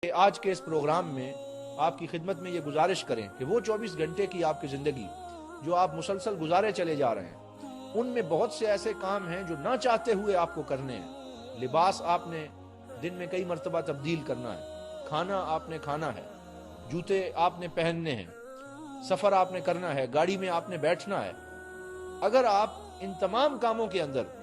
آج کے اس پروگرام میں آپ کی خدمت میں یہ گزارش کریں کہ وہ 24 گھنٹے کی آپ کی زندگی جو آپ مسلسل گزارے چلے جا رہے ہیں، ان میں بہت سے ایسے کام ہیں جو نہ چاہتے ہوئے آپ کو کرنے ہیں۔ لباس آپ نے دن میں کئی مرتبہ تبدیل کرنا ہے، کھانا آپ نے کھانا ہے، جوتے آپ نے پہننے ہیں، سفر آپ نے کرنا ہے، گاڑی میں آپ نے بیٹھنا ہے۔ اگر آپ ان تمام کاموں کے اندر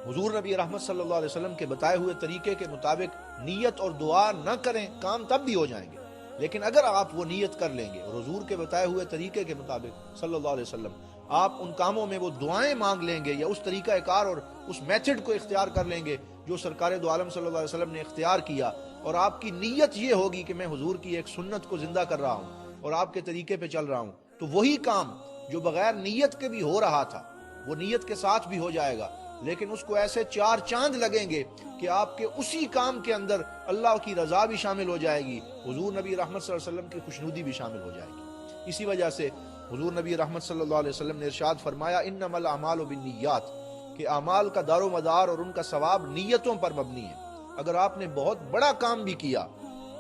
حضور نبی رحمت صلی اللہ علیہ وسلم کے بتائے ہوئے طریقے کے مطابق نیت اور دعا نہ کریں، کام تب بھی ہو جائیں گے، لیکن اگر آپ وہ نیت کر لیں گے اور حضور کے بتائے ہوئے طریقے کے مطابق صلی اللہ علیہ وسلم آپ ان کاموں میں وہ دعائیں مانگ لیں گے یا اس طریقہ کار اور اس میتھڈ کو اختیار کر لیں گے جو سرکار دو عالم صلی اللہ علیہ وسلم نے اختیار کیا، اور آپ کی نیت یہ ہوگی کہ میں حضور کی ایک سنت کو زندہ کر رہا ہوں اور آپ کے طریقے پہ چل رہا ہوں، تو وہی کام جو بغیر نیت کے بھی ہو رہا تھا وہ نیت کے ساتھ بھی ہو جائے گا، لیکن اس کو ایسے چار چاند لگیں گے کہ آپ کے اسی کام کے اندر اللہ کی رضا بھی شامل ہو جائے گی، حضور نبی رحمت صلی اللہ علیہ وسلم کی خوشنودی بھی شامل ہو جائے گی۔ اسی وجہ سے حضور نبی رحمت صلی اللہ علیہ وسلم نے ارشاد فرمایا انما الاعمال بالنیات، کہ اعمال کا دار و مدار اور ان کا ثواب نیتوں پر مبنی ہے۔ اگر آپ نے بہت بڑا کام بھی کیا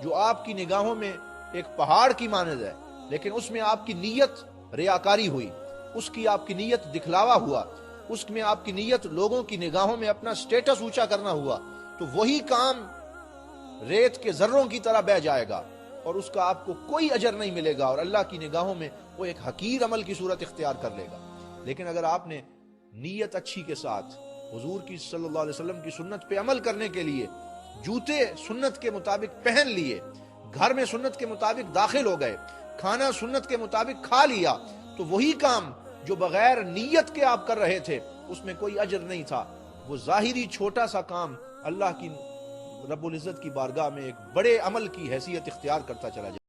جو آپ کی نگاہوں میں ایک پہاڑ کی مانند ہے، لیکن اس میں آپ کی نیت ریاکاری ہوئی، اس کی آپ کی نیت دکھلاوا ہوا، اس میں آپ کی نیت لوگوں کی نگاہوں میں اپنا سٹیٹس اونچا کرنا ہوا، تو وہی کام ریت کے ذروں کی طرح بہ جائے گا اور اس کا آپ کو کوئی اجر نہیں ملے گا، اور اللہ کی نگاہوں میں وہ ایک حقیر عمل کی صورت اختیار کر لے گا۔ لیکن اگر آپ نے نیت اچھی کے ساتھ حضور کی صلی اللہ علیہ وسلم کی سنت پہ عمل کرنے کے لیے جوتے سنت کے مطابق پہن لیے، گھر میں سنت کے مطابق داخل ہو گئے، کھانا سنت کے مطابق کھا لیا، تو وہی کام جو بغیر نیت کے آپ کر رہے تھے اس میں کوئی اجر نہیں تھا، وہ ظاہری چھوٹا سا کام اللہ کی رب العزت کی بارگاہ میں ایک بڑے عمل کی حیثیت اختیار کرتا چلا جائے۔